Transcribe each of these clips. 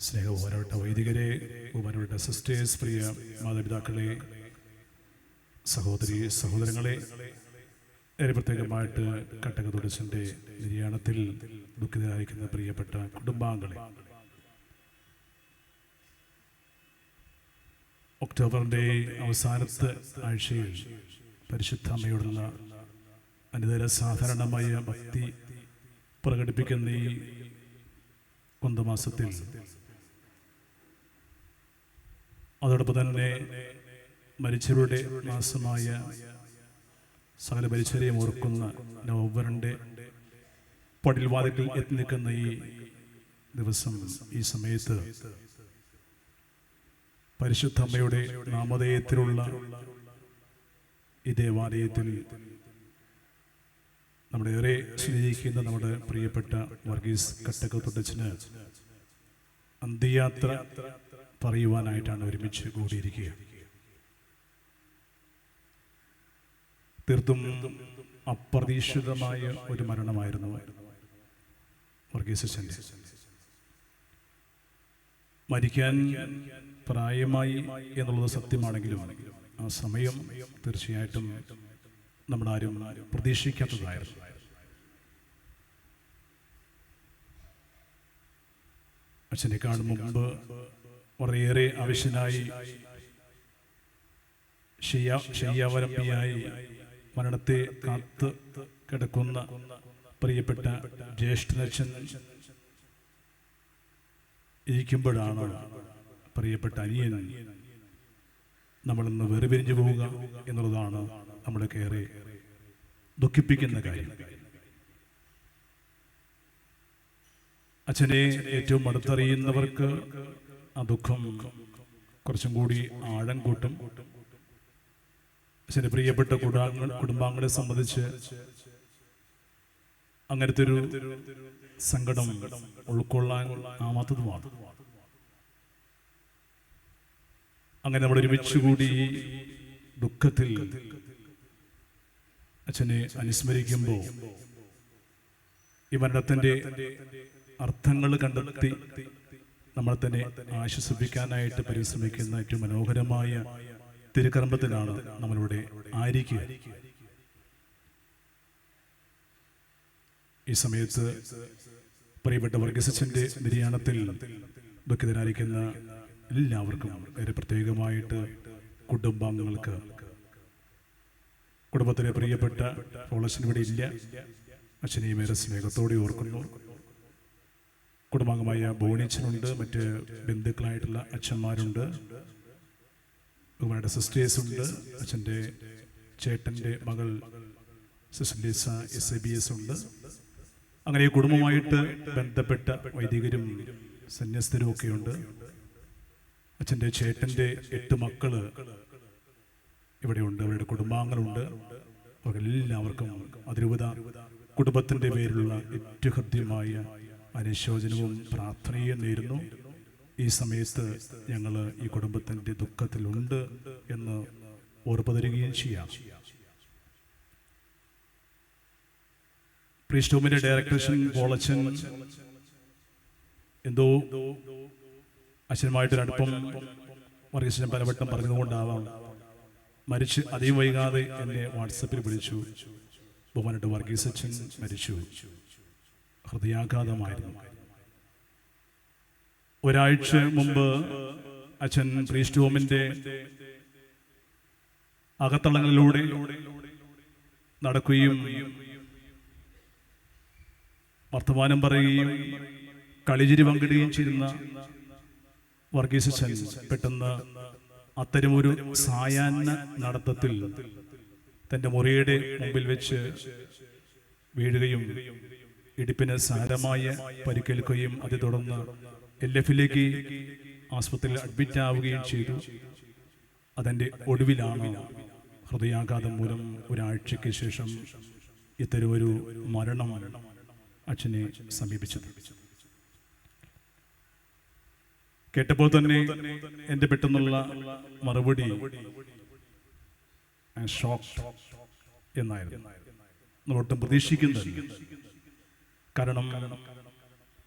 സ്നേഹബഹുമാനപ്പെട്ട വൈദികരെ, ബഹുമാനപ്പെട്ട സിസ്റ്റേഴ്സ്, പ്രിയ മാതാപിതാക്കളെ, സഹോദരി സഹോദരങ്ങളെ, ഏറെ പ്രത്യേകമായിട്ട് കട്ടകത്തുടച്ചൻ്റെ നിര്യാണത്തിൽ ദുഃഖിതരായിരിക്കുന്ന പ്രിയപ്പെട്ട കുടുംബാംഗങ്ങളെ, ഒക്ടോബറിൻ്റെ അവസാനത്തെ ആഴ്ചയിൽ പരിശുദ്ധ അമ്മയോടുള്ള അനിതര സാധാരണമായ ഭക്തി പ്രകടിപ്പിക്കുന്ന ഈ കൊന്തമാസത്തിൽ അതോടൊപ്പം തന്നെ മരിച്ചവരുടെ മാസമായ സകല മരിച്ചവരെയും ഓർക്കുന്ന നവംബറിൻ്റെ പടിൽവാതിക്കൽ എത്തി നിൽക്കുന്ന ഈ ദിവസം, ഈ സമയത്ത് പരിശുദ്ധ അമ്മയുടെ നാമധേയത്തിലുള്ള ഈ ദേവാലയത്തിൽ നമ്മുടെ ഏറെ സ്നേഹിക്കുന്ന നമ്മുടെ പ്രിയപ്പെട്ട വർഗീസ് കട്ടകത്തുടച്ചന് അന്ത്യയാത്ര പറയുവാനായിട്ടാണ് ഒരുമിച്ച് കൂടിയിരിക്കുക. തീർത്തും അപ്രതീക്ഷിതമായ ഒരു മരണമായിരുന്നു വർഗീസ് അച്ഛൻ്റെ. മരിക്കാൻ പ്രായമായി എന്നുള്ളത് സത്യമാണെങ്കിലും ആ സമയം തീർച്ചയായിട്ടും നമ്മളാരും പ്രതീക്ഷിക്കാത്തതായിരുന്നു. അച്ഛനേക്കാൾ മുമ്പ് വളരെയേറെ ആവശ്യനായി ശയ്യാവലംബിയായി മരണത്തെ കാത്ത് കിടക്കുന്ന പ്രിയപ്പെട്ട ജ്യേഷ്ഠനച്ഛൻ ഇരിക്കുമ്പോഴാണ് പ്രിയപ്പെട്ട അനിയൻ നമ്മളിന്ന് വേർപിരിഞ്ഞു പോവുക എന്നുള്ളതാണ് നമ്മളൊക്കെ ഏറെ ദുഃഖിപ്പിക്കുന്ന കാര്യം. അച്ഛനെ ഏറ്റവും അടുത്തറിയുന്നവർക്ക് ആ ദുഃഖം കുറച്ചും കൂടി ആഴം കൂട്ടും. അച്ഛൻ്റെ പ്രിയപ്പെട്ട കുടുംബാംഗങ്ങളെ സംബന്ധിച്ച് അങ്ങനത്തെ ഒരു സങ്കടം ഉൾക്കൊള്ളാൻ ആവാത്തതുമാണ്. അങ്ങനെ നമ്മൾ ഒരുമിച്ച് കൂടി ഈ ദുഃഖത്തിൽ അച്ഛനെ അനുസ്മരിക്കുമ്പോൾ ഈ മരണത്തിൻ്റെ അർത്ഥങ്ങൾ കണ്ടെത്തി നമ്മളെ തന്നെ ആശ്വസിപ്പിക്കാനായിട്ട് പരിശ്രമിക്കുന്ന ഏറ്റവും മനോഹരമായ തിരുക്കർമ്മത്തിലാണ് നമ്മളിവിടെ ആയിരിക്കുക. ഈ സമയത്ത് പ്രിയപ്പെട്ട വർഗീസ് അച്ഛൻ്റെ നിര്യാണത്തിൽ ദുഃഖിതരായിരിക്കുന്ന എല്ലാവർക്കും ഏറെ പ്രത്യേകമായിട്ട് കുടുംബാംഗങ്ങൾക്ക്, കുടുംബത്തിലെ പ്രിയപ്പെട്ട പോളച്ചൻ ഇവിടെ ഇല്ല, അച്ഛനെയും ഏറെ സ്നേഹത്തോടെ ഓർക്കുന്നു. കുടുംബാംഗമായ ബോണിച്ചനുണ്ട്, മറ്റ് ബന്ധുക്കളായിട്ടുള്ള അച്ഛന്മാരുണ്ട്, ബഹുമാനപ്പെട്ട സിസ്റ്റേഴ്സ് ഉണ്ട്, അച്ഛൻ്റെ ചേട്ടൻ്റെ മകൾ സിസ്റ്റർ ലിസ SIBS ഉണ്ട്. അങ്ങനെ കുടുംബമായിട്ട് ബന്ധപ്പെട്ട വൈദികരും സന്യസ്തരും ഒക്കെയുണ്ട്. അച്ഛൻ്റെ ചേട്ടൻ്റെ 8 മക്കള് ഇവിടെയുണ്ട്, അവരുടെ കുടുംബാംഗങ്ങളുണ്ട്. അവർക്കെല്ലാവർക്കും അതിരൂപത കുടുംബത്തിൻ്റെ പേരിലുള്ള ഏറ്റവും ഹൃദ്യമായ അനുശോചനവും പ്രാർത്ഥനയും നേരുന്നു. ഈ സമയത്ത് ഞങ്ങൾ ഈ കുടുംബത്തിൻ്റെ ദുഃഖത്തിലുണ്ട് എന്ന് ഓർമ്മ തരികയും ചെയ്യാം. പ്രീസ്റ്റ് ഹോമിൻ്റെ ഡയറക്ടർ പോളച്ചൻ എന്തോ അച്ഛനുമായിട്ടൊരടുപ്പം വർഗീസ് പലവട്ടം പറഞ്ഞതുകൊണ്ടാവാം മരിച്ച് അധികം വൈകാതെ എന്നെ വാട്സപ്പിൽ വിളിച്ചു. ബഹുമാനപ്പെട്ട വർഗീസ് അച്ഛൻ മരിച്ചു, ഹൃദയാഘാതമായിരുന്നു. ഒരാഴ്ച മുമ്പ് അച്ഛൻ പ്രീസ്റ്റ് ഹോമിൻ്റെ അകത്തളങ്ങളിലൂടെ നടക്കുകയും വർത്തമാനം പറയുകയും കളിചിരി പങ്കിടുകയും ചെയ്യുന്ന വർഗീസ് അച്ഛൻ പെട്ടെന്ന് അത്തരമൊരു സായാഹ്ന നടത്തത്തിൽ തൻ്റെ മുറിയുടെ മുമ്പിൽ വെച്ച് വീഴുകയും ഇടുപ്പിന് സാരമായ പരിക്കേൽക്കുകയും അതേ തുടർന്ന് LFലേക്ക് ആസ്പത്രിയിൽ അഡ്മിറ്റ് ആവുകയും ചെയ്തു. അതിൻ്റെ ഒടുവിലാണ് ഹൃദയാഘാതം മൂലം ഒരാഴ്ചയ്ക്ക് ശേഷം ഇത്തരമൊരു മരണം അച്ഛനെ സമീപിച്ചത്. കേട്ടപ്പോൾ തന്നെ എൻ്റെ പെട്ടെന്നുള്ള മറുപടി ഷോക്ക് എന്നായിരുന്നു. നമ്മളൊട്ടും പ്രതീക്ഷിക്കുന്നില്ല. കാരണം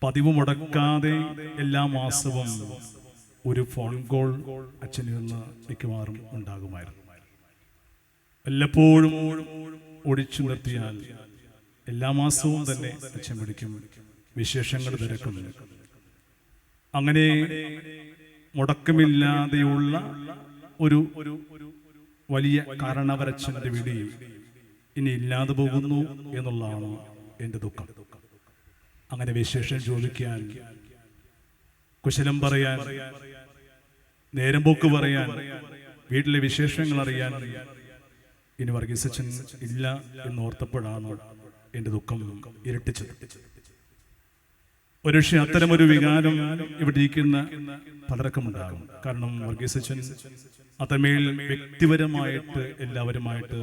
പതിവ് മുടക്കാതെ എല്ലാ മാസവും ഒരു ഫോൺ കോൾ അച്ഛനിൽ നിന്ന് മിക്കവാറും ഉണ്ടാകുമായിരുന്നു. വല്ലപ്പോഴും ഒടിച്ചു നിർത്തിയാൽ എല്ലാ മാസവും തന്നെ അച്ഛൻ വിളിക്കും, വിശേഷങ്ങൾ തിരക്കും. അങ്ങനെ മുടക്കമില്ലാതെയുള്ള ഒരു വലിയ കാരണവരച്ഛൻ്റെ വിളി ഇനി ഇല്ലാതെ പോകുന്നു എന്നുള്ളതാണ് എൻ്റെ ദുഃഖം. അങ്ങനെ വിശേഷം ചോദിക്കാൻ, കുശലം പറയാൻ, നേരം പോക്ക് പറയാൻ, വീട്ടിലെ വിശേഷങ്ങൾ അറിയാൻ ഇനി വർഗീസ് അച്ഛൻ ഇല്ല എന്നോർത്തപ്പോഴാണ് എൻ്റെ ദുഃഖം ഇരട്ടിച്ചത്. ഒരുപക്ഷെ അത്തരമൊരു വികാരം ഇവിടെ ഇരിക്കുന്ന പലർക്കും ഉണ്ടാകും. കാരണം വർഗീസ് അച്ഛൻ അത്രമേൽ വ്യക്തിപരമായിട്ട് എല്ലാവരുമായിട്ട്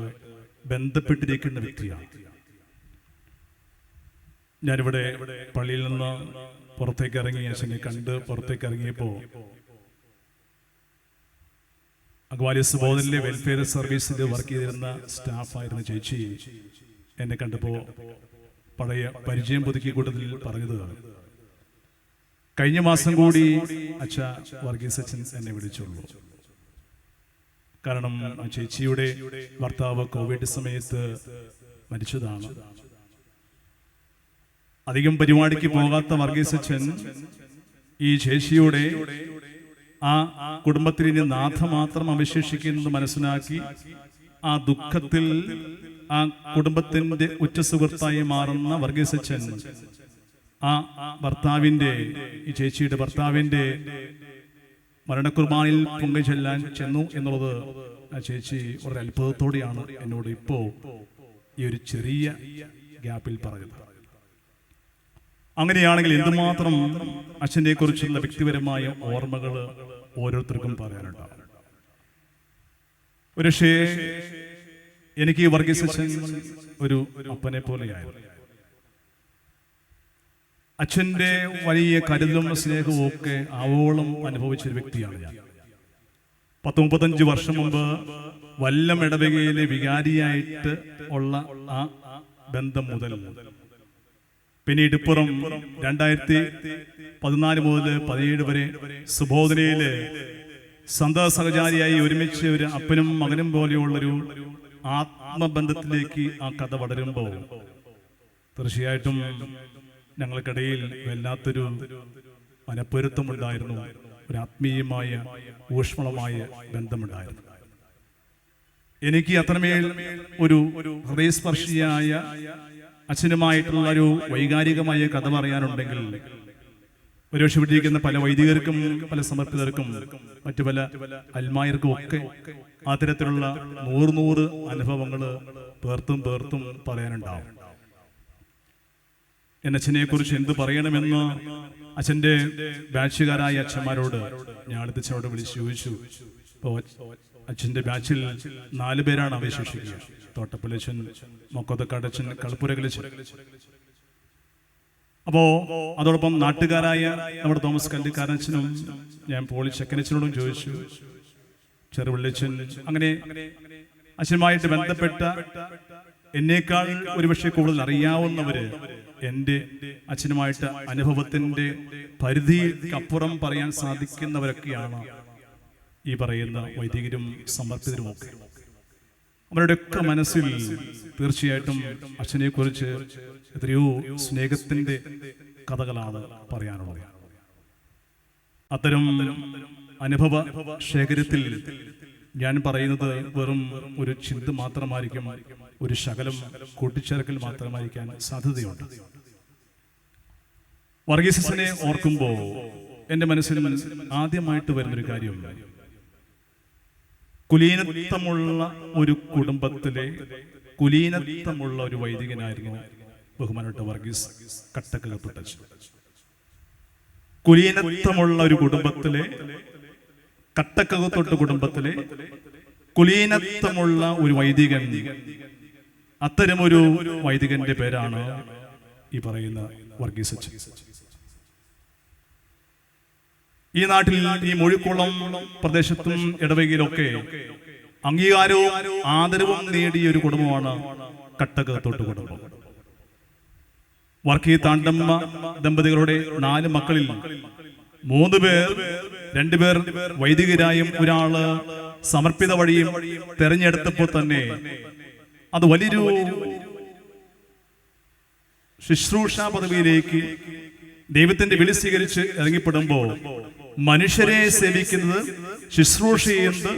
ബന്ധപ്പെട്ടിരിക്കുന്ന വ്യക്തിയാണ്. ഞാനിവിടെ പള്ളിയിൽ നിന്ന് പുറത്തേക്ക് ഇറങ്ങി അച്ഛനെ കണ്ട് പുറത്തേക്ക് ഇറങ്ങിയപ്പോൾ അഗ്വാലി സുബോധനിലെ വെൽഫെയർ സർവീസിൽ വർക്ക് ചെയ്തിരുന്ന സ്റ്റാഫായിരുന്ന ചേച്ചി എന്നെ കണ്ടപ്പോൾ പഴയ പരിചയം പുതുക്കി കൂട്ടത്തിൽ പറഞ്ഞത്, കഴിഞ്ഞ മാസം കൂടി അച്ഛ വർഗീസ് അച്ഛൻ എന്നെ വിളിച്ചുള്ളൂ. കാരണം ആ ചേച്ചിയുടെ ഭർത്താവ് കോവിഡ് സമയത്ത് മരിച്ചതാണ്. അധികം പരിപാടിക്ക് പോകാത്ത വർഗീസ് അച്ഛൻ ഈ ചേച്ചിയുടെ ആ കുടുംബത്തിൽ ഇനി നാഥ മാത്രം അവശേഷിക്കുന്നത് മനസ്സിലാക്കി ആ ദുഃഖത്തിൽ ആ കുടുംബത്തിന്റെ ഉറ്റ സുഹൃത്തായി മാറുന്ന വർഗീസ് അച്ഛൻ ആ ഭർത്താവിന്റെ, ഈ ചേച്ചിയുടെ ഭർത്താവിന്റെ മരണക്കുർബാനയിൽ പങ്കുചെല്ലാൻ ചെന്നു എന്നുള്ളത് ആ ചേച്ചി വളരെ അത്ഭുതത്തോടെയാണ് എന്നോട് ഇപ്പോ ഈ ഒരു ചെറിയ ഗ്യാപ്പിൽ പറയുന്നത്. അങ്ങനെയാണെങ്കിൽ എന്തുമാത്രം അച്ഛനെ കുറിച്ചുള്ള വ്യക്തിപരമായ ഓർമ്മകൾ ഓരോരുത്തർക്കും പറയാനുണ്ടാവും. ഒരുപക്ഷേ എനിക്ക് വർഗീസ് അച്ഛൻ ഒരു അപ്പനെ പോലെയായിരുന്നു. അച്ഛൻ്റെ വലിയ കരുതലും സ്നേഹവും ഒക്കെ ആവോളം അനുഭവിച്ചൊരു വ്യക്തിയാണ് ഞാൻ. 30-35 വർഷം മുമ്പ് വല്ലം ഇടവകയിലെ വികാരിയായിട്ട് ഉള്ള ആ ബന്ധം മുതൽ പിന്നീട് ഇപ്പുറം 2014 മുതൽ 17 വരെ സുബോധനയില് സന്ത സഹചാരിയായി ഒരുമിച്ച് ഒരു അപ്പനും മകനും പോലെയുള്ളൊരു ആത്മബന്ധത്തിലേക്ക് ആ കഥ വളരുമ്പോൾ തീർച്ചയായിട്ടും ഞങ്ങൾക്കിടയിൽ വല്ലാത്തൊരു മനപ്പൊരുത്തമുണ്ടായിരുന്നു, ഒരു ആത്മീയമായ ഊഷ്മളമായ ബന്ധമുണ്ടായിരുന്നു. എനിക്ക് അത്രമേൽ ഒരു ഹൃദയസ്പർശിയായ അച്ഛനുമായിട്ടുള്ള ഒരു വൈകാരികമായ കഥ പറയാനുണ്ടെങ്കിൽ ഒരുപക്ഷെ വിട്ടിരിക്കുന്ന പല വൈദികർക്കും പല സമർപ്പിതർക്കും മറ്റു പല അൽമായർക്കും ഒക്കെ അത്തരത്തിലുള്ള 100 അനുഭവങ്ങൾ പേർത്തും പറയാനുണ്ടാവും. അച്ഛനെ കുറിച്ച് എന്ത് പറയണമെന്ന് അച്ഛൻ്റെ ബാച്ചുകാരായ അച്ഛന്മാരോട് ഞാൻ അടുത്തച്ഛനോട് വിളിച്ച് ചോദിച്ചു. ഇപ്പോൾ അച്ഛൻ്റെ ബാച്ചിൽ 4 പേരാണ് അവശേഷിക്കുക. തോട്ടപ്പള്ളിയച്ഛൻ, മൊക്കത്തക്കാടച്ഛൻ, കളപ്പുരകലച്ഛൻ. അപ്പോ അതോടൊപ്പം നാട്ടുകാരായ നമ്മുടെ തോമസ് കല്ലിക്കാരനച്ഛനും ഞാൻ പോളി ചക്കനച്ഛനോടും ചോദിച്ചു, ചെറുവള്ളിയച്ഛൻ, അങ്ങനെ അച്ഛനുമായിട്ട് ബന്ധപ്പെട്ട എന്നേക്കാൾ ഒരുപക്ഷെ കൂടുതൽ അറിയാവുന്നവര് എൻ്റെ അച്ഛനുമായിട്ട് അനുഭവത്തിന്റെ പരിധിക്കപ്പുറം പറയാൻ സാധിക്കുന്നവരൊക്കെയാണ് ഈ പറയുന്ന വൈദികരും സമർപ്പിതരുമൊക്കെ. അവരുടെയൊക്കെ മനസ്സിൽ തീർച്ചയായിട്ടും അച്ഛനെ കുറിച്ച് എത്രയോ സ്നേഹത്തിന്റെ കഥകളാണ് പറയാനുള്ളത്. അത്തരം അനുഭവ ശേഖരത്തിൽ ഞാൻ പറയുന്നത് വെറും ഒരു ചിന്ത മാത്രമായിരിക്കും, ഒരു ശകലം കൂട്ടിച്ചേർക്കൽ മാത്രമായിരിക്കാൻ സാധ്യതയുണ്ട്. വർഗീസിനെ ഓർക്കുമ്പോൾ എൻ്റെ മനസ്സിൽ ആദ്യമായിട്ട് വരുന്നൊരു കാര്യം, കുലീനത്വമുള്ള ഒരു കുടുംബത്തിലെ കുലീനത്വമുള്ള ഒരു വൈദികനായിരുന്നു ബഹുമാനപ്പെട്ട വർഗീസ് കട്ടക്കകത്തുട്ടച്ഛൻ. കുലീനത്വമുള്ള ഒരു കുടുംബത്തിലെ കട്ടക്കകത്തൊട്ട് കുടുംബത്തിലെ കുലീനത്വമുള്ള ഒരു വൈദികൻ, അത്തരമൊരു വൈദികന്റെ പേരാണ് ഈ പറയുന്ന വർഗീസ് അച്ഛൻ. ഈ നാട്ടിൽ ഈ മുഴിക്കുളം പ്രദേശത്തും ഇടവകയിലൊക്കെ അംഗീകാരവും ആദരവും നേടിയ ഒരു കുടുംബമാണ് കട്ടക്കകത്തൊട്ട് കുടുംബം. വർക്കി താണ്ടമ്മ ദമ്പതികളുടെ 4 മക്കളിൽ 3 പേർ, 2 പേർ വൈദികരായും ഒരാള് സമർപ്പിത വഴിയും തെരഞ്ഞെടുത്തപ്പോൾ തന്നെ അത് വലിയൊരു ശുശ്രൂഷ പദവിയിലേക്ക് ദൈവത്തിന്റെ വിളി സ്വീകരിച്ച് ഇറങ്ങിപ്പെടുമ്പോൾ മനുഷ്യരെ സേവിക്കുന്നത്, ശുശ്രൂഷ ചെയ്യുന്നത്,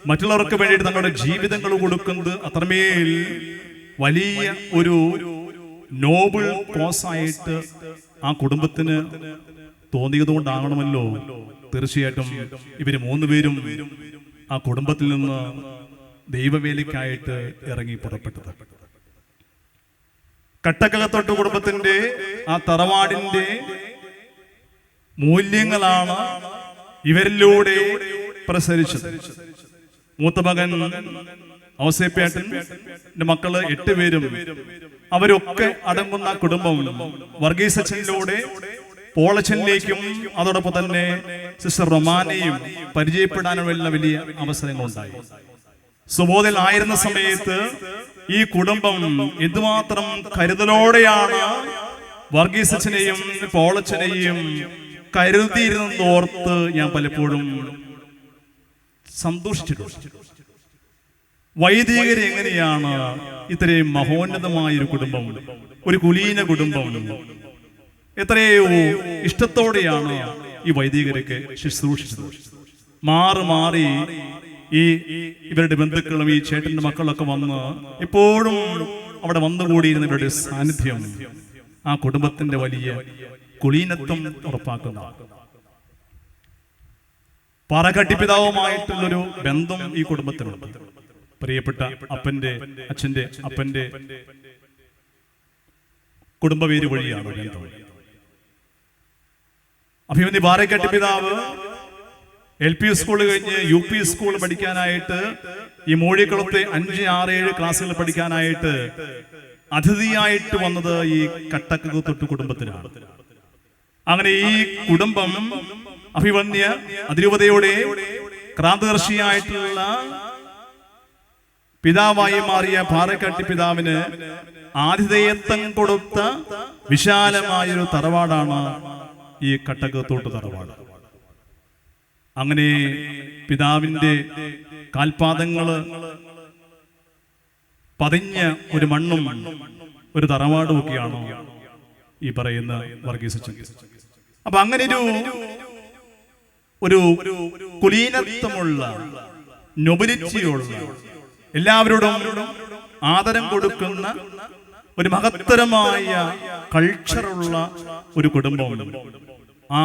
മറ്റുള്ളവർക്ക് വേണ്ടിയിട്ട് തങ്ങളുടെ ജീവിതങ്ങൾ കൊടുക്കുന്നത് അത്രമേൽ വലിയ ഒരു നോബിൾ കോസായിട്ട് ആ കുടുംബത്തിന് തോന്നിയതുകൊണ്ടാകണമല്ലോ തീർച്ചയായിട്ടും ഇവര് 3 പേരും ആ കുടുംബത്തിൽ നിന്ന് ദൈവവേലയ്ക്കായിട്ട് ഇറങ്ങി പുറപ്പെട്ടത്. കട്ടക്കകത്തൊട്ട് കുടുംബത്തിന്റെ ആ തറവാടിന്റെ മൂല്യങ്ങളാണ് ഇവരിലൂടെ പ്രസരിച്ചത്. മൂത്ത മകൻ ഔസേപ്പേട്ടന്റെ മക്കള് 8 പേരും, അവരൊക്കെ അടങ്ങുന്ന കുടുംബം വർഗീസ് അച്ഛനിലൂടെ പോളച്ചനിലേക്കും അതോടൊപ്പം തന്നെ സിസ്റ്റർ റൊമാനെയും പരിചയപ്പെടാനുള്ള വലിയ അവസരങ്ങളുണ്ടായി. സുബോധയിൽ ആയിരുന്ന സമയത്ത് ഈ കുടുംബം എന്തുമാത്രം കരുതലോടെയാണ് വർഗീസ് അച്ഛനെയും പോളച്ചനെയും കരുതിയിരുന്നോർത്ത് ഞാൻ പലപ്പോഴും സന്തോഷിച്ചിട്ടുണ്ട്. വൈദികരെ എങ്ങനെയാണ് ഇത്രയും മഹോന്നതമായൊരു കുടുംബം, ഒരു കുലീന കുടുംബം, എത്രയോ ഇഷ്ടത്തോടെയാണ് ഈ വൈദികരൊക്കെ ശുശ്രൂഷിച്ചത്. മാറി ഈ ഇവരുടെ ബന്ധുക്കളും ഈ ചേട്ടന്റെ മക്കളൊക്കെ വന്ന് എപ്പോഴും അവിടെ വന്നുകൂടിയിരുന്ന ഇവരുടെ സാന്നിധ്യം ആ കുടുംബത്തിന്റെ വലിയ കുലീനത്വം ഉറപ്പാക്കുന്ന, പാറക്കട്ടിപ്പിതാവുമായിട്ടുള്ളൊരു ബന്ധം ഈ കുടുംബത്തിനുണ്ട്. പ്രിയപ്പെട്ട അച്ഛന്റെ അപ്പന്റെ കുടുംബ പേര് വഴിയാണ് ബന്ധം. അഭിമന്യ പാറക്കട്ടിപ്പിതാവ് LP സ്കൂൾ കഴിഞ്ഞ് UP സ്കൂൾ പഠിക്കാനായിട്ട് ഈ മൂഴിക്കുളത്തെ 5, 6, 7 ക്ലാസ്സുകൾ പഠിക്കാനായിട്ട് അതിഥിയായിട്ട് വന്നത് ഈ കട്ടക്കകത്തൊട്ട് കുടുംബത്തിനാണ്. അങ്ങനെ ഈ കുടുംബം അഭിമന്യ അതിരൂപതയുടെ ക്രാന്തദർശിയായിട്ടുള്ള പിതാവായി മാറിയ പാറക്കാട്ടി പിതാവിന് ആതിഥേയത്വം കൊടുത്ത വിശാലമായൊരു തറവാടാണ് ഈ കട്ടക്കത്തോട്ട് തറവാട്. അങ്ങനെ പിതാവിന്റെ കാൽപാദങ്ങള് പതിഞ്ഞ ഒരു മണ്ണും ഒരു തറവാടും ഒക്കെയാണ് ഈ പറയുന്ന വർഗീസ് അച്ഛൻ. അപ്പൊ അങ്ങനെ ഒരു കുലീനത്വമുള്ള, നൊബിലിറ്റിയുള്ള, എല്ലാവരോടും ആദരം കൊടുക്കുന്ന ഒരു മഹത്തരമായ കൾച്ചറുള്ള ഒരു കുടുംബം. ആ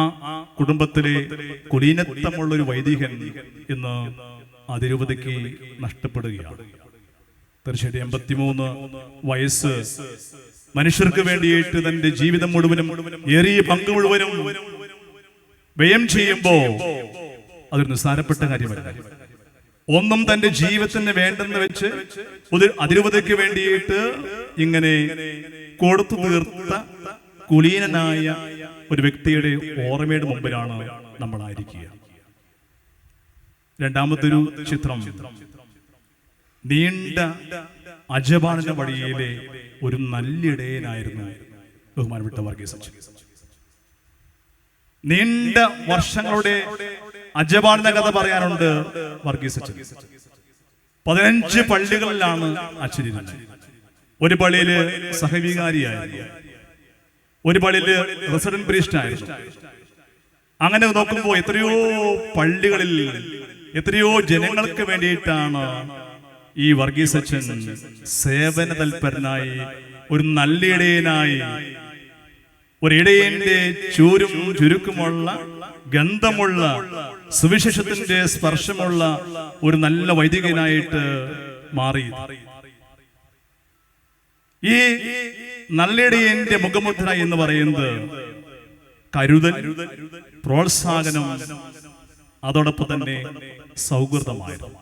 കുടുംബത്തിലെ കുലീനത്വമുള്ള ഒരു വൈദികൻ ഇന്ന് അതിരൂപതയ്ക്ക് നഷ്ടപ്പെടുകയാണ്. തീർച്ചയായിട്ടും 83 വയസ്സ് മനുഷ്യർക്ക് വേണ്ടിയിട്ട് തന്റെ ജീവിതം മുഴുവനും, ഏറിയ പങ്ക് മുഴുവനും വ്യയം ചെയ്യുമ്പോ അതൊരു നിസ്സാരപ്പെട്ട കാര്യമല്ല. ഒന്നും തന്റെ ജീവിതത്തിന് വേണ്ടെന്ന് വെച്ച് അതിരൂപതയ്ക്ക് വേണ്ടിയിട്ട് ഇങ്ങനെ കൊടുത്തു തീർത്ത കുലീനനായ ഒരു വ്യക്തിയുടെ ഓർമ്മയുടെ മുമ്പിലാണ് നമ്മളായിരിക്കുക. രണ്ടാമത്തൊരു ചിത്രം നീണ്ട അജപാലന വഴിയിലെ ഒരു നല്ലിടയനായിരുന്നു ബഹുമാനപ്പെട്ട വർഗീസ് അച്ഛൻ. നീണ്ട വർഷങ്ങളുടെ അജപാലന കഥ പറയാനുണ്ട് വർഗീസ് അച്ഛൻ. 15 പള്ളികളിലാണ് അച്ഛനിരുന്നത്. ഒരു പള്ളിയില് സഹവികാരിയായിരുന്നു, ഒരു പള്ളിയില് റെസിഡന്റ് പ്രീസ്റ്റ് ആയിരുന്നു. അങ്ങനെ നോക്കുമ്പോ എത്രയോ പള്ളികളിൽ എത്രയോ ജനങ്ങൾക്ക് വേണ്ടിയിട്ടാണ് ഈ വർഗീസ് അച്ഛൻ സേവന തൽപരനായി, ഒരു നല്ല ഇടയനായി, ഒരിടയന്റെ ചൂരും ചുരുക്കുമുള്ള ഗന്ധമുള്ള സുവിശേഷത്തിന്റെ സ്പർശമുള്ള ഒരു നല്ല വൈദികനായിട്ട് മാറി. ഈ നല്ലിടയന്റെ മുഖമുദ്ര എന്ന് പറയുന്നത് കരുതൽ, പ്രോത്സാഹനം, അതോടൊപ്പം തന്നെ സൗഹൃദമായിരുന്നു.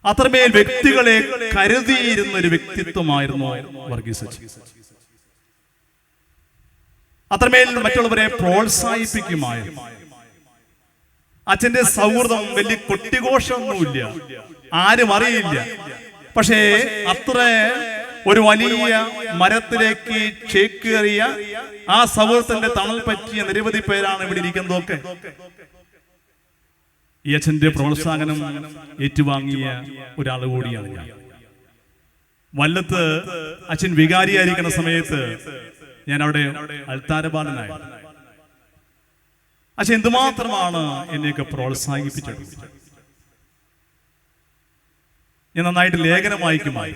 അത്രമേൽ വ്യക്തികളെ കരുതിയിരുന്ന ഒരു വ്യക്തിത്വമായിരുന്നു വർഗീസ് അച്ഛൻ. അത്രമേൽ മറ്റുള്ളവരെ പ്രോത്സാഹിപ്പിക്കുമായിരുന്നു. അച്ഛന്റെ സൗഹൃദം വലിയ കൊട്ടിഘോഷമൊന്നുമില്ല, ആരും അറിയില്ല. പക്ഷേ അത്ര ഒരു വലിയ മരത്തിലേക്ക് ചേക്കേറിയ ആ സൗഹൃദത്തിന്റെ തണൽ പറ്റിയ നിരവധി പേരാണ് ഇവിടെ ഇരിക്കുന്നതൊക്കെ. ഈ അച്ഛന്റെ പ്രോത്സാഹനം ഏറ്റുവാങ്ങിയ ഒരാൾ കൂടിയാണ് ഞാൻ. വല്ലത്ത് അച്ഛൻ വികാരിയായിരിക്കുന്ന സമയത്ത് ഞാൻ അവിടെ അൽത്താരബാലനായി. അച്ഛൻ എന്തുമാത്രമാണ് എന്നെയൊക്കെ പ്രോത്സാഹിപ്പിച്ചത്. ഞാൻ നന്നായിട്ട് ലേഖനം വായിക്കുമായി.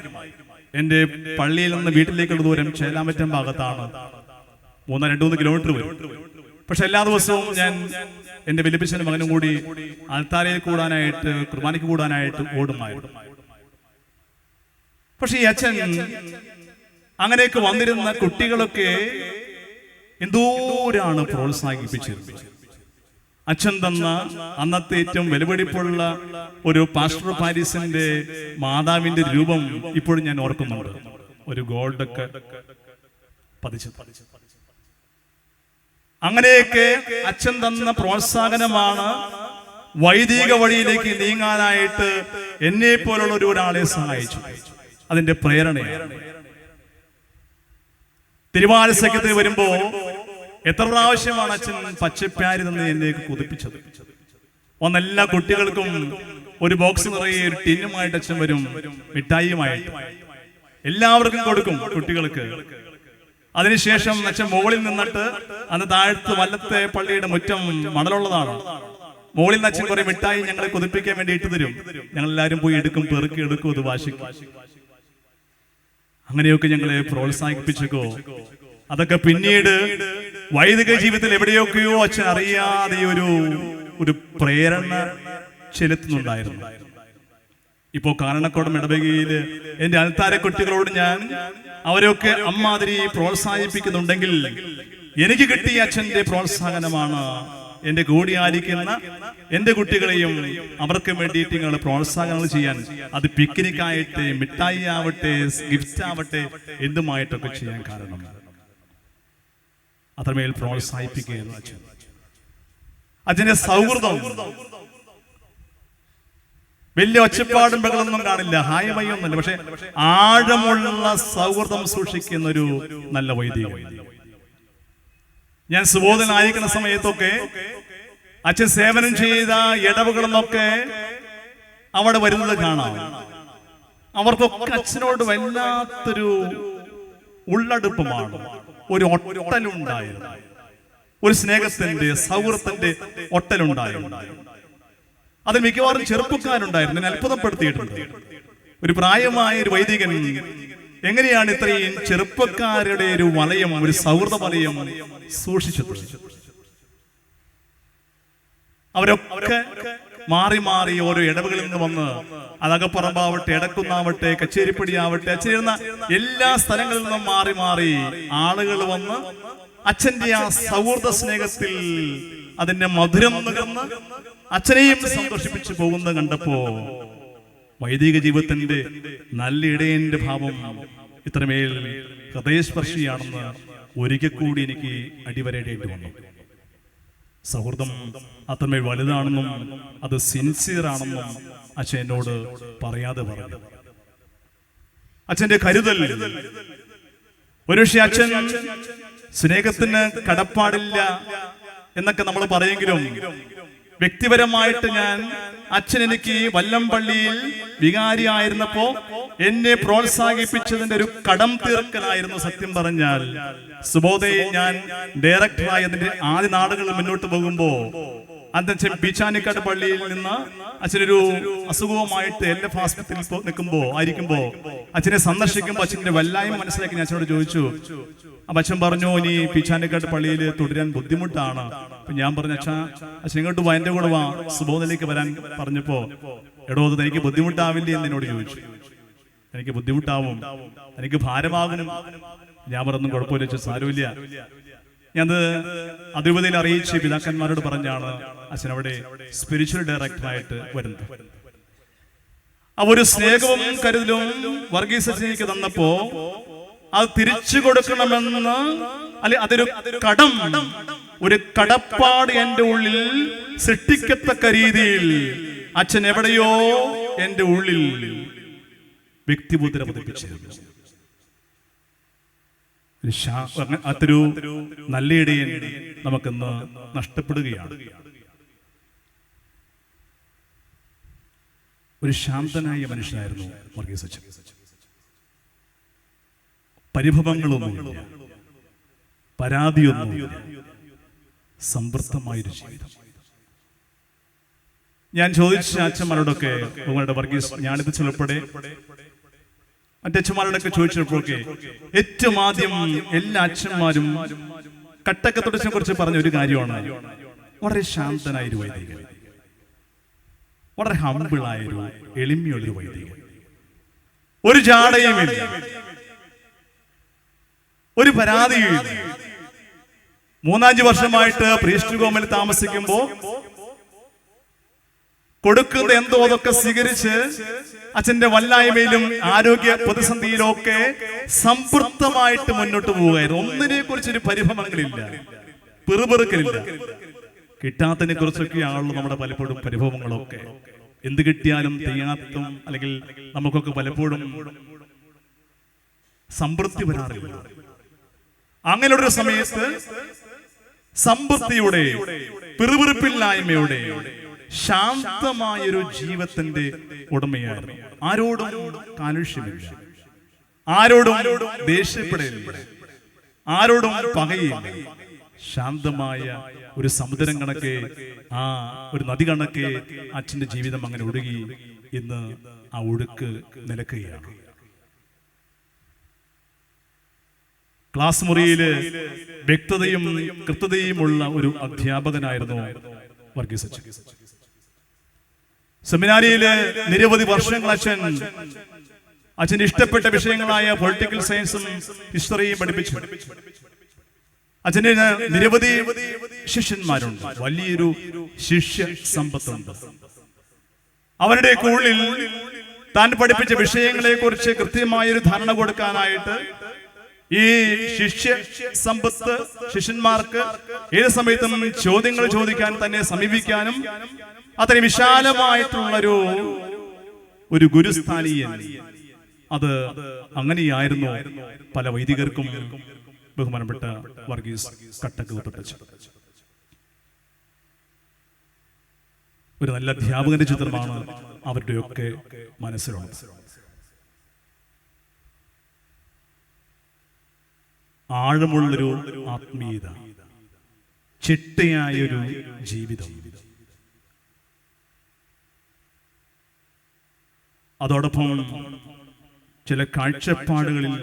എന്റെ പള്ളിയിൽ നിന്ന് വീട്ടിലേക്കുള്ള ദൂരം ചേലാമറ്റം ഭാഗത്താണ്. 2-3 കിലോമീറ്റർ വരും. പക്ഷെ എല്ലാ ദിവസവും ഞാൻ എന്റെ വലിയപ്പച്ചനും മകനും കൂടി അൽത്താരയിൽ കൂടാനായിട്ട്, കുർബാനയ്ക്ക് കൂടാനായിട്ട് ഓടുമായിരുന്നു. പക്ഷെ ഈ അച്ഛൻ അങ്ങനെയൊക്കെ വന്നിരുന്ന കുട്ടികളൊക്കെ എന്തോരാണ് പ്രോത്സാഹിപ്പിച്ചത്. അച്ഛൻ തന്ന അന്നത്തെ ഏറ്റവും വിലപിടിപ്പുള്ള ഒരു പാസ്റ്റർ പാരീസിന്റെ മാതാവിന്റെ രൂപം ഇപ്പോഴും ഞാൻ ഓർക്കുന്നുണ്ട്. ഒരു ഗോൾഡൊക്കെ പതിച്ചു. അങ്ങനെയൊക്കെ അച്ഛൻ തന്ന പ്രോത്സാഹനമാണ് വൈദിക വഴിയിലേക്ക് നീങ്ങാനായിട്ട് എന്നെ പോലുള്ള ഒരാളെ സഹായിച്ചു. അതിന്റെ പ്രേരണയാണ്. തിരുവാതിര സഖ്യത്തിൽ വരുമ്പോ എത്ര പ്രാവശ്യമാണ് അച്ഛൻ പച്ചപ്യാരി തന്നെ എന്നെയൊക്കെ കുതിപ്പിച്ചത്. എല്ലാ കുട്ടികൾക്കും ഒരു ബോക്സ് നിറയെ ഒരു ടിന്നുമായിട്ട് അച്ഛൻ വരും, മിഠായിയുമായിട്ട് എല്ലാവർക്കും കൊടുക്കും കുട്ടികൾക്ക്. അതിനുശേഷം അച്ഛൻ മുകളിൽ നിന്നിട്ട്, അന്ന് താഴത്ത് വല്ലത്തെ പള്ളിയുടെ മുറ്റം മണലുള്ളതാണ്, മുകളിൽ നിന്ന് അച്ഛൻ കുറെ മിഠായി ഞങ്ങളെ കൊതിപ്പിക്കാൻ വേണ്ടി ഇട്ടു തരും. ഞങ്ങൾ എല്ലാവരും പോയി എടുക്കും, പെറുക്കി എടുക്കും, അത് വാശിക്കും. അങ്ങനെയൊക്കെ ഞങ്ങളെ പ്രോത്സാഹിപ്പിച്ചോ. അതൊക്കെ പിന്നീട് വൈദിക ജീവിതത്തിൽ എവിടെയൊക്കെയോ അച്ഛൻ അറിയാതെ ഒരു പ്രേരണ ചെലുത്തുന്നുണ്ടായിരുന്നു. ഇപ്പോ കാരണക്കോടം ഇടവകയില് എന്റെ അൽത്താര കുട്ടികളോട് ഞാൻ അവരൊക്കെ അമ്മാതിരി പ്രോത്സാഹിപ്പിക്കുന്നുണ്ടെങ്കിൽ എനിക്ക് കിട്ടിയ അച്ഛന്റെ പ്രോത്സാഹനമാണ് എന്റെ കൂടിയായിരിക്കുന്ന എന്റെ കുട്ടികളെയും അവർക്ക് വേണ്ടിയിട്ട് നിങ്ങൾ പ്രോത്സാഹനങ്ങൾ ചെയ്യാൻ, അത് പിക്നിക് ആയിട്ട്, മിഠായി ആവട്ടെ, ഗിഫ്റ്റ് ആവട്ടെ, എന്തുമായിട്ടൊക്കെ ചെയ്യാൻ കാരണം അത്രമേൽ പ്രോത്സാഹിപ്പിക്കുകയായിരുന്നു അച്ഛൻ. അച്ഛന്റെ സൗഹൃദം വലിയ ഒച്ചപ്പാടും ബഹളമൊന്നും കാണില്ല, ഹായമയൊന്നുമില്ല. പക്ഷെ ആഴമുള്ള സൗഹൃദം സൂക്ഷിക്കുന്ന ഒരു നല്ല വൈദികൻ. ഞാൻ സുബോധനായിരിക്കുന്ന സമയത്തൊക്കെ അച്ഛൻ സേവനം ചെയ്ത ഇടവുകളെന്നൊക്കെ അവിടെ വരുന്നത് കാണാം. അവർക്കൊക്കെ അച്ഛനോട് വല്ലാത്തൊരു ഉള്ളടുപ്പമാണ്, ഒരു ഒട്ടലുണ്ടായിരുന്നു, ഒരു സ്നേഹത്തിന്റെ സൗഹൃദത്തിന്റെ ഒട്ടലുണ്ടായിരുന്നു. അത് മിക്കവാറും ചെറുപ്പക്കാരുണ്ടായിരുന്നു. എന്നെ അത്ഭുതപ്പെടുത്തിയിട്ടുണ്ട്. ഒരു പ്രായമായ ഒരു വൈദികൻ എങ്ങനെയാണ് ഇത്രയും ചെറുപ്പക്കാരുടെ ഒരു വലയം, ഒരു സൗഹൃദ വലയം സൂക്ഷിച്ചത്? അവരൊക്കെ മാറി മാറി ഓരോ ഇടവുകളിൽ നിന്ന് വന്ന്, അതകപ്പറമ്പാവട്ടെ, എടക്കുന്നാവട്ടെ, കച്ചേരിപ്പടിയാവട്ടെ, അച്ഛനിരുന്ന എല്ലാ സ്ഥലങ്ങളിൽ നിന്നും മാറി മാറി ആളുകൾ വന്ന് അച്ഛന്റെ ആ സൗഹൃദ സ്നേഹത്തിൽ അതിന്റെ മധുരം നുകർന്ന് അച്ഛനെയും സന്തോഷിപ്പിച്ചു പോകുന്നത് കണ്ടപ്പോ വൈദിക ജീവിതത്തിന്റെ നല്ല ഇടയന്റെ ഭാവം ഇത്രമേൽ ഹൃദയസ്പർശിയാണെന്ന് ഒരിക്കൽ കൂടി എനിക്ക് അടിവരയിടേണ്ടി വന്നു. സൗഹൃദം അത്രമേൽ വലുതാണെന്നും അത് സിൻസിയർ ആണെന്നും അച്ഛൻ എന്നോട് പറയാതെ പറഞ്ഞു. അച്ഛന്റെ കരുതൽ, ഒരുപക്ഷെ അച്ഛൻ സ്നേഹത്തിന് കടപ്പാടില്ല എന്നൊക്കെ നമ്മൾ പറയെങ്കിലും വ്യക്തിപരമായിട്ട് ഞാൻ അച്ഛൻ എനിക്ക് വല്ലംപള്ളിയിൽ വികാരിയായിരുന്നപ്പോ എന്നെ പ്രോത്സാഹിപ്പിച്ചതിന്റെ ഒരു കടം തീർക്കലായിരുന്നു. സത്യം പറഞ്ഞാൽ സുബോധയിൽ ഞാൻ ഡയറക്ടറായി അതിന്റെ ആദ്യ നാടുകളിൽ മുന്നോട്ട് പോകുമ്പോ അച്ഛൻ പീച്ചാനിക്കാട് പള്ളിയിൽ നിന്ന് അച്ഛനൊരു അസുഖവുമായിട്ട് LF ഹോസ്പിറ്റലിൽ ആയിരിക്കുമ്പോ അച്ഛനെ സന്ദർശിക്കുമ്പോൾ അച്ഛന്റെ വല്ലായ്മ മനസ്സിലാക്കി ഞാൻ അച്ഛനോട് ചോദിച്ചു. അപ്പൊ അച്ഛൻ പറഞ്ഞു, ഇനി പീച്ചാനിക്കാട് പള്ളിയിൽ തുടരാൻ ബുദ്ധിമുട്ടാണ്. അപ്പൊ ഞാൻ പറഞ്ഞു, അച്ഛൻ ഇങ്ങോട്ട് വാ, എന്റെ കൂടെ വാ, സുബോധയിലേക്ക് വരാൻ പറഞ്ഞപ്പോ, എടോ അത് എനിക്ക് ബുദ്ധിമുട്ടാവില്ലേ എന്ന് എന്നോട് ചോദിച്ചു. എനിക്ക് ബുദ്ധിമുട്ടാവും, എനിക്ക് ഭാരമാകും. ഞാൻ പറഞ്ഞൊന്നും കുഴപ്പമില്ല, സാരമില്ല. ഞാനത് അതിരൂപതയിൽ അറിയിച്ച് പിതാക്കന്മാരോട് പറഞ്ഞാണ് അച്ഛൻ അവിടെ സ്പിരിച്വൽ ഡയറക്ടറായിട്ട് വരുന്നത്. ഒരു സ്നേഹവും കരുതലും വർഗീസ് അച്ഛനിക്ക് തന്നപ്പോ അത് തിരിച്ചു കൊടുക്കണമെന്ന്, അല്ലെ അതൊരു കടം, ഒരു കടപ്പാട് എന്റെ ഉള്ളിൽ സൃഷ്ടിക്കത്തക്ക രീതിയിൽ അച്ഛൻ എവിടെയോ എന്റെ ഉള്ളിൽ വ്യക്തിമുദ്ര പതിപ്പിച്ചിരുന്നു. അതൊരു നല്ല ഇടയൻ നമുക്കിന്ന് നഷ്ടപ്പെടുകയാണ്. ഒരു ശാന്തനായ മനുഷ്യനായിരുന്നു വർഗീസ് അച്ഛൻ. പരിഭവങ്ങളൊന്നുമില്ല, പരാതിയൊന്നുമില്ല, സമൃദ്ധമായൊരു ജീവിതം. ഞാൻ ചോദിച്ച അച്ഛന്മാരോടൊക്കെ നിങ്ങളുടെ വർഗീസ്, ഞാനിത് ചിലപ്പോഴേ മറ്റച്ഛന്മാരോടൊക്കെ ചോദിച്ചപ്പോഴൊക്കെ ഏറ്റവും ആദ്യം എല്ലാ അച്ഛന്മാരും കട്ടക്കത്തൊടച്ചിനെ കുറിച്ച് പറഞ്ഞ ഒരു കാര്യമാണ്, വളരെ ശാന്തനായൊരു വൈദികൻ, വളരെ ഹമ്പിളായൊരു എളിമയുള്ളൊരു വൈദികൻ, ഒരു ജാടയുമില്ല, ഒരു പരാതിയുമില്ല. 3-5 വർഷമായിട്ട് പ്രീസ്റ്റ് ഹോമിൽ താമസിക്കുമ്പോ കൊടുക്കുന്ന എന്തോ അതൊക്കെ സ്വീകരിച്ച് അച്ഛന്റെ വല്ലായ്മയിലും ആരോഗ്യ പ്രതിസന്ധിയിലും ഒക്കെ സംതൃപ്തമായിട്ട് മുന്നോട്ട് പോവുകയായിരുന്നു. ഒന്നിനെ കുറിച്ചൊരു പരിഭവങ്ങളില്ല, പിറുപിറുക്കലില്ല. കിട്ടാത്തതിനെ കുറിച്ചൊക്കെയാണല്ലോ നമ്മുടെ പലപ്പോഴും പരിഭവങ്ങളൊക്കെ. എന്ത് കിട്ടിയാലും തെയ്യാത്തും അല്ലെങ്കിൽ നമുക്കൊക്കെ പലപ്പോഴും സംതൃപ്തി വരാറില്ല. അങ്ങനെയുള്ളൊരു സമയത്ത് സമ്പത്തിയുടെ, പിറുപിറുപ്പില്ലായ്മയുടെ, ശാന്തമായൊരു ജീവിതത്തിന്റെ ഉടമയായിരുന്നു. ആരോടും കാലുഷ്യമില്ല, ആരോടും ദേഷ്യപ്പെടില്ല, ആരോടും പകയില്ല. ശാന്തമായ ഒരു സമുദ്രം കണക്കെ, ആ ഒരു നദി കണക്കെ അച്ഛന്റെ ജീവിതം അങ്ങനെ ഒഴുകി ഇന്ന് ആ ഒഴുക്ക് നിലക്കുകയാണ്. ക്ലാസ് മുറിയില് വ്യക്തതയും കൃത്യതയുമുള്ള ഒരു അധ്യാപകനായിരുന്നു വർഗീസ് അച്ഛൻ. സെമിനാരിയില് നിരവധി വർഷങ്ങൾ അച്ഛന് ഇഷ്ടപ്പെട്ട വിഷയങ്ങളായ പൊളിറ്റിക്കൽ സയൻസും ഹിസ്റ്ററിയും പഠിപ്പിച്ചു. അച്ഛന് നിരവധി ശിഷ്യന്മാരുണ്ട്, വലിയൊരു ശിഷ്യ സമ്പത്തുണ്ട്. അവരുടെ ഉള്ളിൽ താൻ പഠിപ്പിച്ച വിഷയങ്ങളെ കുറിച്ച് കൃത്യമായൊരു ധാരണ കൊടുക്കാനായിട്ട് ഈ ശിഷ്യ സമ്പത്ത് ശിഷ്യന്മാർക്ക് ഏത് സമയത്തും ചോദ്യങ്ങൾ ചോദിക്കാൻ തന്നെ സമീപിക്കാനും അത്രയും വിശാലമായിട്ടുള്ളൊരു ഒരു ഗുരുസ്ഥാനീയൻ, അത് അങ്ങനെയായിരുന്നു പല വൈദികർക്കും ബഹുമാനപ്പെട്ട വർഗീസ് കട്ടക്കത്തൊട്ടച്ഛൻ. ഒരു നല്ല അധ്യാപകന്റെ ചിത്രമാണ് അവരുടെയൊക്കെ മനസ്സിലുള്ളത്. ആഴമുള്ളൊരു ആത്മീയത, ചിട്ടയായൊരു ജീവിതം, അതോടൊപ്പം ചില കാഴ്ചപ്പാടുകളിൽ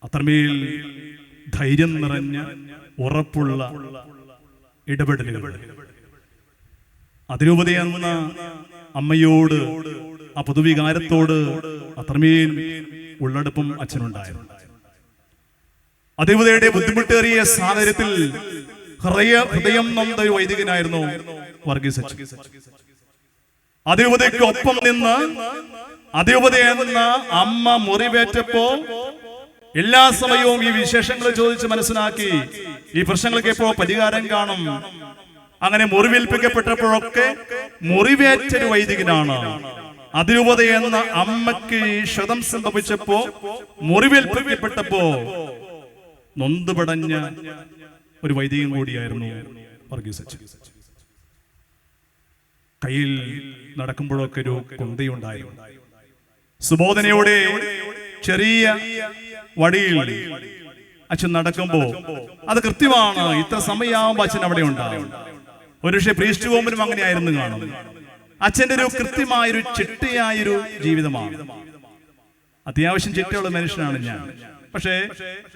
അത്രമേൽ ധൈര്യം നിറഞ്ഞ ഉറപ്പുള്ള ഇടപെടലുകൾ. അതിരൂപതയെന്ന അമ്മയോട്, ആ പൊതുവികാരത്തോട് അത്രമേൽ ഉള്ളടുപ്പം അച്ഛനുണ്ടായിരുന്നു. അതിരൂപതയുടെ ബുദ്ധിമുട്ടേറിയ സാഹചര്യത്തിൽ ഹൃദയം നൊന്ത ഒരു വൈദികനായിരുന്നു വർഗീസ് അച്ഛൻ. അതിരൂപതയ്ക്ക് ഒപ്പം നിന്ന് അതിരൂപതയെന്ന അമ്മ മുറിവേറ്റപ്പോ എല്ലാ സമയവും ഈ വിശേഷങ്ങൾ ചോദിച്ച് മനസ്സിലാക്കി ഈ പ്രശ്നങ്ങൾക്ക് എപ്പോ പരിഹാരം കാണും. അങ്ങനെ മുറിവേൽപ്പിക്കപ്പെട്ടപ്പോഴൊക്കെ മുറിവേറ്റൊരു വൈദികനാണ്. അതിരൂപതയെന്ന അമ്മയ്ക്ക് ക്ഷതം സംഭവിച്ചപ്പോ, മുറിവേൽപ്പിക്കപ്പെട്ടപ്പോ നൊന്തുപടഞ്ഞ ഒരു വൈദികൻ കൂടിയായിരുന്നു വർഗീസ് അച്ഛൻ. കയ്യിൽ നടക്കുമ്പോഴൊക്കെ ഒരു കൊന്തയുണ്ടായിരുന്നു. സുബോധനയോടെ ചെറിയ വടിയിൽ അച്ഛൻ നടക്കുമ്പോ അത് കൃത്യമാണ്, ഇത്ര സമയമാകുമ്പോ അച്ഛൻ അവിടെ ഉണ്ടാവും. ഒരുപക്ഷെ പ്രീസ്റ്റ് ഹോമിലും അങ്ങനെയായിരുന്നു കാണും. അച്ഛന്റെ ഒരു കൃത്യമായൊരു ചിട്ടയായൊരു ജീവിതമാണ്. അത്യാവശ്യം ചിട്ടയുള്ള മനുഷ്യനാണ് ഞാൻ, പക്ഷേ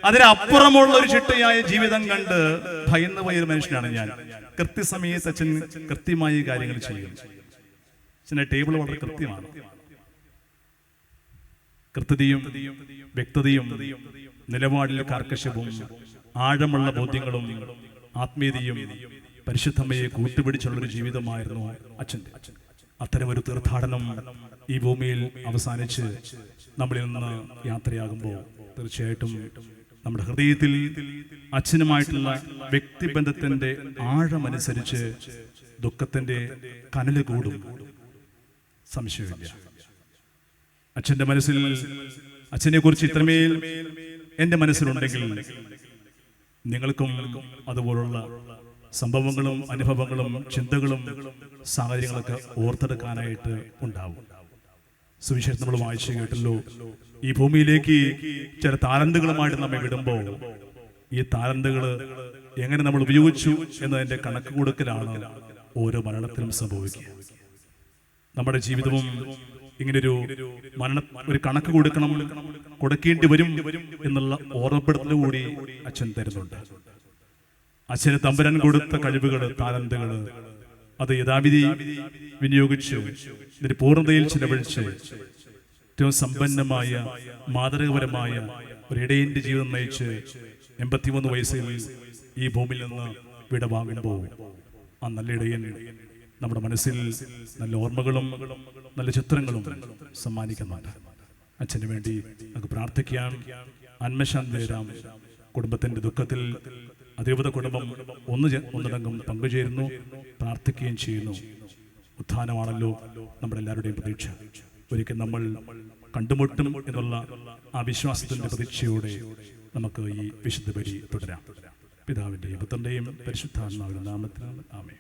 അതിനപ്പുറമുള്ള ഒരു ചിട്ടയായ ജീവിതം കണ്ട് ഭയന്നു പോയൊരു മനുഷ്യനാണ് ഞാൻ. കൃത്യസമയത്ത് അച്ഛൻ കൃത്യമായ കാര്യങ്ങൾ ചെയ്യും. അച്ഛന്റെ ടേബിൾ വളരെ കൃത്യമാണ്. കൃത്യതയും വ്യക്തതയും നിലപാടിൽ കാർക്കശ്യവും ആഴമുള്ള ബോധ്യങ്ങളും ആത്മീയതയും പരിശുദ്ധമ്മയെ കൂട്ടുപിടിച്ചുള്ളൊരു ജീവിതമായിരുന്നു അച്ഛൻ്റെ. അത്തരമൊരു തീർത്ഥാടനം ഈ ഭൂമിയിൽ അവസാനിച്ച് നമ്മളിൽ നിന്ന് യാത്രയാകുമ്പോൾ തീർച്ചയായിട്ടും നമ്മുടെ ഹൃദയത്തിൽ അച്ഛനുമായിട്ടുള്ള വ്യക്തിബന്ധത്തിന്റെ ആഴമനുസരിച്ച് ദുഃഖത്തിന്റെ കനല് കൂടും, സംശയമില്ല. അച്ഛന്റെ മനസ്സിൽ അച്ഛനെ കുറിച്ച് ഇത്രമേൽ എൻ്റെ മനസ്സിലുണ്ടെങ്കിൽ നിങ്ങൾക്കും അതുപോലുള്ള സംഭവങ്ങളും അനുഭവങ്ങളും ചിന്തകളും സാഹചര്യങ്ങളൊക്കെ ഓർത്തെടുക്കാനായിട്ട് ഉണ്ടാവും. സുവിശേഷം നമ്മൾ വായിച്ചു കേട്ടല്ലോ, ഈ ഭൂമിയിലേക്ക് ചില താലന്തുകളുമായിട്ട് നമ്മെ വിടുമ്പോൾ ഈ താലന്തുകൾ എങ്ങനെ നമ്മൾ ഉപയോഗിച്ചു എന്നതിൻ്റെ കണക്ക് കൊടുക്കലാണ് ഓരോ മരണത്തിലും സംഭവിക്കുക. നമ്മുടെ ജീവിതവും ഇങ്ങനൊരു ഒരു കണക്ക് കൊടുക്കേണ്ടി വരും എന്നുള്ള ഓർമ്മപ്പെടുത്തൽ കൂടി അച്ഛൻ തരുന്നുണ്ട്. അച്ഛന് തമ്പുരാൻ കൊടുത്ത കഴിവുകൾ, താലന്തുകൾ, അത് യഥാവിധി വിനിയോഗിച്ച് ഇതിന്റെ പൂർണ്ണതയിൽ ചിലവഴിച്ച് ഏറ്റവും സമ്പന്നമായ മാതൃകപരമായ ഒരു ഇടയന്റെ ജീവിതം നയിച്ച് 83 വയസ്സിൽ ഈ ഭൂമിയിൽ നിന്ന് വിടവാങ്ങുമ്പോൾ ആ നല്ല ഇടയൻ നമ്മുടെ മനസ്സിൽ നല്ല ഓർമ്മകളും നല്ല ചിത്രങ്ങളും സമ്മാനിക്കുന്നുണ്ട്. അച്ഛന് വേണ്ടി നമുക്ക് പ്രാർത്ഥിക്കാം, ആത്മശാന്തി നേരാം. കുടുംബത്തിന്റെ ദുഃഖത്തിൽ അധികൃത കുടുംബം ഒന്നടങ്കം പങ്കുചേരുന്നു, പ്രാർത്ഥിക്കുകയും ചെയ്യുന്നു. ഉത്ഥാനമാണല്ലോ നമ്മുടെ എല്ലാവരുടെയും പ്രതീക്ഷ. ഒരിക്കൽ നമ്മൾ കണ്ടുമുട്ടും എന്നുള്ള ആ വിശ്വാസത്തിന്റെ പ്രതീക്ഷയോടെ നമുക്ക് ഈ വിശുദ്ധ ബലി തുടരാം. പിതാവിന്റെയും പുത്രന്റെയും പരിശുദ്ധാത്മാവിന്റെ നാമത്തിൽ ആമേൻ.